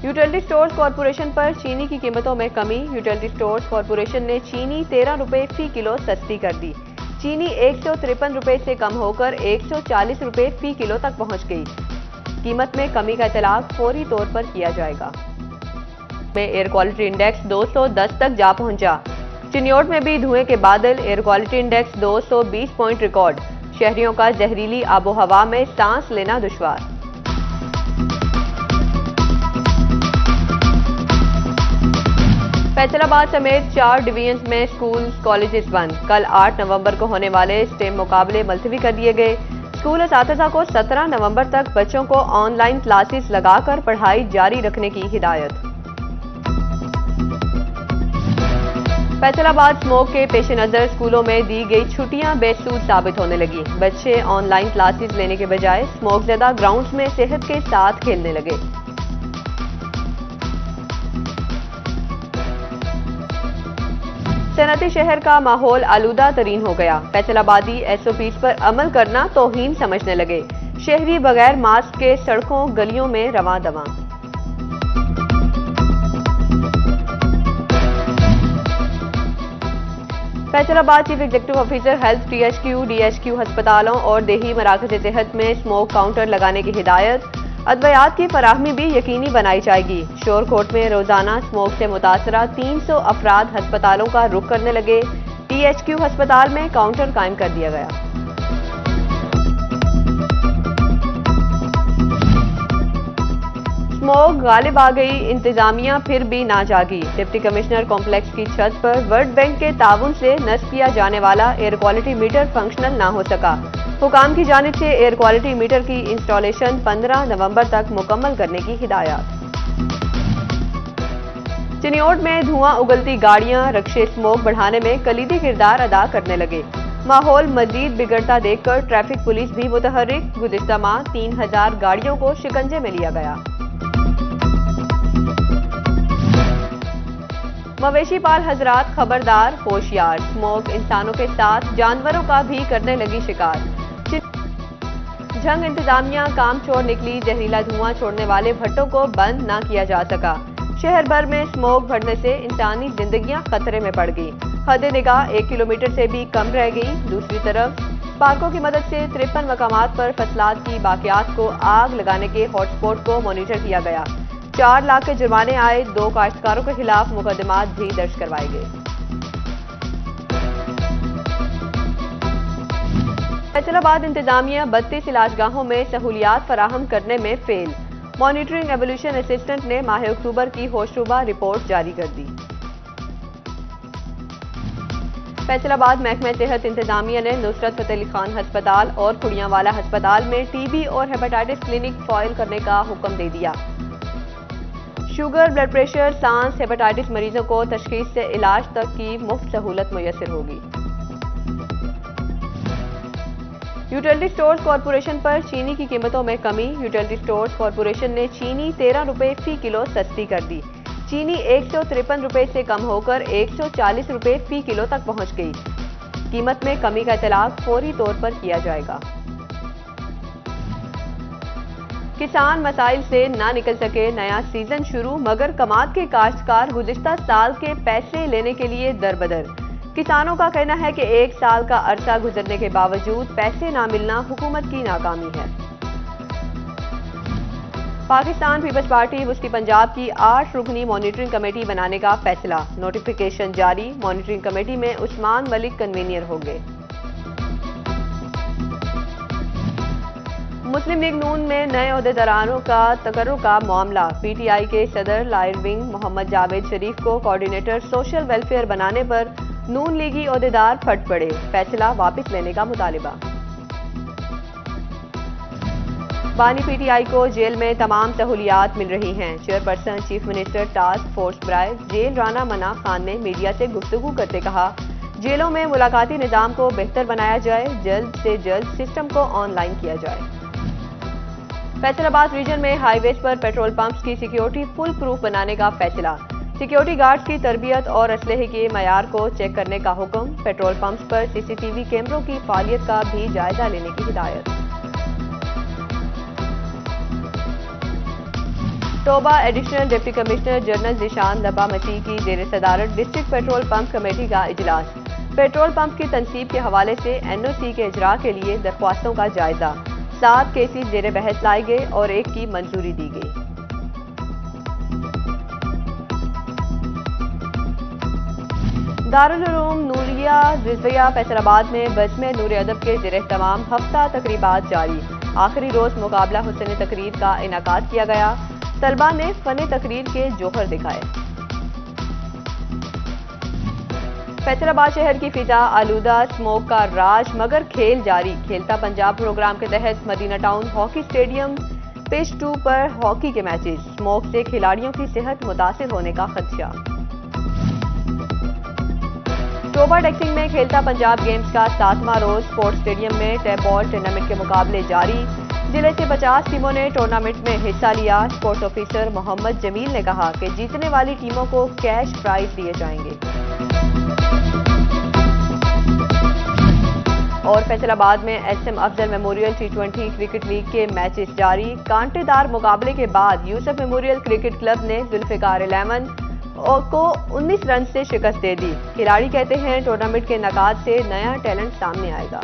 Utility stores corporation पर चीनी की कीमतों में कमी। यूटिलिटी स्टोर्स कॉरपोरेशन ने चीनी 13 रुपए फी किलो सस्ती कर दी। चीनी 153 रुपए से कम होकर 140 रुपए फी किलो तक पहुंच गई। कीमत में कमी का इतलाक फौरी तौर पर किया जाएगा। में एयर क्वालिटी इंडेक्स 210 तक जा पहुंचा। चिन्योट में भी धुएं के बादल। Air quality index 220 point record. शहरियों का जहरीली आबोहवा में सांस लेना दुश्वार। फैसलाबाद समेत 4 डिवीजन्स में स्कूल कॉलेजेस बंद। कल 8 नवंबर को होने वाले स्टेम मुकाबले मुलतवी कर दिए गए। स्कूल असातिज़ा को 17 नवंबर तक बच्चों को ऑनलाइन क्लासेस लगाकर पढ़ाई जारी रखने की हिदायत। फैसलाबाद स्मोक के पेश नजर स्कूलों में दी गई छुट्टियां बेसूद साबित होने लगी। बच्चे ऑनलाइन क्लासेस लेने के बजाय स्मोक ज़दा ग्राउंड्स में सेहत के साथ खेलने लगे। सनअती शहर का माहौल आलूदा तरीन हो गया। फैसलाबादी एसओपीज पर अमल करना तौहीन समझने लगे। शहरी बगैर मास्क के सड़कों गलियों में रवां दवां। Faisalabad chief executive officer health DHQ अस्पतालों और देही मराकज़ सेहत में स्मोक काउंटर लगाने की हिदायत। अद्वियात की फराहमी भी यकीनी बनाई जाएगी। शोरकोट में रोजाना स्मोक से मुतासरा 300 अफराद अस्पतालों का रुख करने लगे। डीएचक्यू अस्पताल में काउंटर कायम कर दिया गया। स्मोक गालिब आ गई, इंतजामिया फिर भी ना जागी। डिप्टी कमिश्नर कॉम्प्लेक्स की छत पर वर्ल्ड बैंक के ताउन से नस्ब किया जाने वाला एयर क्वालिटी मीटर फंक्शनल ना हो सका। हुकाम की जानिब से एयर क्वालिटी मीटर की इंस्टॉलेशन 15 नवंबर तक मुकम्मल करने की हिदायत। चिन्योट में धुआं उगलती गाड़ियां रक्शे स्मोक बढ़ाने में कलीदी किरदार अदा करने लगे। माहौल मजीद बिगड़ता देखकर ट्रैफिक पुलिस भी मुतहर्रिक। गुज़िश्ता माह 3000 गाड़ियों को शिकंजे में लिया गया। मवेशी पाल हजरात खबरदार, होशियार। स्मोक इंसानों के साथ जानवरों का भी करने लगी शिकार। झंग इंतजामिया काम छोड़ निकली। जहरीला धुआं छोड़ने वाले भट्टों को बंद न किया जा सका। शहर भर में स्मोक बढ़ने से इंसानी जिंदगियां खतरे में पड़ गई। हद निगाह 1 किलोमीटर से भी कम रह गई। दूसरी तरफ पार्कों की मदद से 53 मकामात पर फसलात की बाकियात को आग लगाने के हॉटस्पॉट को मॉनिटर किया गया। 4 लाख के जुर्माने आए। 2 काश्तकारों के खिलाफ मुकदमात भी दर्ज करवाए गए। फैसलाबाद इंतजामिया 32 इलाजगाहों में सहूलियात फराहम करने में फेल। मॉनिटरिंग एवोल्यूशन असिस्टेंट ने माह अक्टूबर की होशरुबा रिपोर्ट जारी कर दी। फैसलाबाद महकमा सेहत इंतजामिया ने नुसरत फतेह अली खान अस्पताल और खुड़ियांवाला अस्पताल में टीबी और हेपेटाइटिस क्लिनिक फाइल करने का हुक्म दे दिया। शुगर, ब्लड प्रेशर, सांस, हेपेटाइटिस मरीजों को तशखीस से इलाज तक की मुफ्त सहूलत मुयस्सर होगी। यूटिलिटी स्टोर्स कॉरपोरेशन पर चीनी की कीमतों में कमी। यूटिलिटी स्टोर्स कॉरपोरेशन ने चीनी 13 रुपए फी किलो सस्ती कर दी। चीनी 153 रुपए से कम होकर 140 रुपए फी किलो तक पहुंच गई। कीमत में कमी का इतलाक फौरी तौर पर किया जाएगा। किसान मसाइल से ना निकल सके। नया सीजन शुरू मगर कमात के काश्तकार गुज़िश्ता साल के पैसे लेने के लिए दरबदर। किसानों का कहना है कि 1 साल का अरसा गुजरने के बावजूद पैसे ना मिलना हुकूमत की नाकामी है। पाकिस्तान पीपल्स पार्टी वस्ती पंजाब की 8 रुकनी मॉनिटरिंग कमेटी बनाने का फैसला। नोटिफिकेशन जारी। मॉनिटरिंग कमेटी में उस्मान मलिक कन्वीनियर होंगे। मुस्लिम लीग नून में नए ओहदेदारों का तकर्रुर का मामला। पीटीआई के सदर लायर विंग मोहम्मद जावेद शरीफ को कोऑर्डिनेटर सोशल वेलफेयर बनाने पर नून लीगी ओहदेदार फट पड़े। फैसला वापस लेने का मुतालिबा। बानी पीटीआई को जेल में तमाम सहूलियात मिल रही हैं। Chairperson chief minister task force ब्राय जेल राना मना खान ने मीडिया से गुफ्तगू करते कहा, जेलों में मुलाकाती निजाम को बेहतर बनाया जाए। जल्द से जल्द सिस्टम को ऑनलाइन किया जाए। फैसलाबाद रीजन में हाईवेज पर पेट्रोल पंप्स की सिक्योरिटी फुल प्रूफ बनाने का फैसला। सिक्योरिटी गार्ड्स की तरबियत और असलहे के मयार को चेक करने का हुक्म। पेट्रोल पंप्स पर सीसीटीवी कैमरों की फालियत का भी जायजा लेने की हिदायत। तोबा additional deputy commissioner general Zeeshan लबा मसीह की जेर सदारत डिस्ट्रिक्ट पेट्रोल पंप कमेटी का इजलास। पेट्रोल पंप की तनसीब के हवाले से एनओसी के इजरा के लिए दरख्वास्तों का जायजा। 7 केसेस जेर बहस लाए गए और 1 की मंजूरी दी गई। दारुल उलूम नूरिया रिजविया फैसलाबाद में बज़्म नूर अदब के ज़ेर तमाम हफ्ता तकरीबात जारी। आखिरी रोज मुकाबला हुस्न तकरीर का इनाकाद किया गया। तलबा ने फन तकरीर के जोहर दिखाए। फैसलाबाद शहर की फिजा आलूदा स्मोक का राज मगर खेल जारी। खेलता पंजाब प्रोग्राम के तहत Madina town hockey stadium pitch 2 पर हॉकी के मैचेस। स्मोक से खिलाड़ियों की सेहत मुतासिर होने का खदशा। तोबा टैक्सिंग में खेलता पंजाब गेम्स का 7वां रोज स्पोर्ट्स स्टेडियम में टैप बॉल टूर्नामेंट के मुकाबले जारी। जिले से 50 टीमों ने टूर्नामेंट में हिस्सा लिया। स्पोर्ट्स ऑफिसर मोहम्मद जमील ने कहा कि जीतने वाली टीमों को कैश प्राइज दिए जाएंगे। और फैसलाबाद में SM Afzal memorial T20 cricket league के मैचेस जारी। कांटेदार मुकाबले के बाद यूसुफ मेमोरियल क्रिकेट क्लब ने जुल्फिकार 11 को 19 रन से शिकस्त दे दी। खिलाड़ी कहते हैं टूर्नामेंट के इनेकाद से नया टैलेंट सामने आएगा।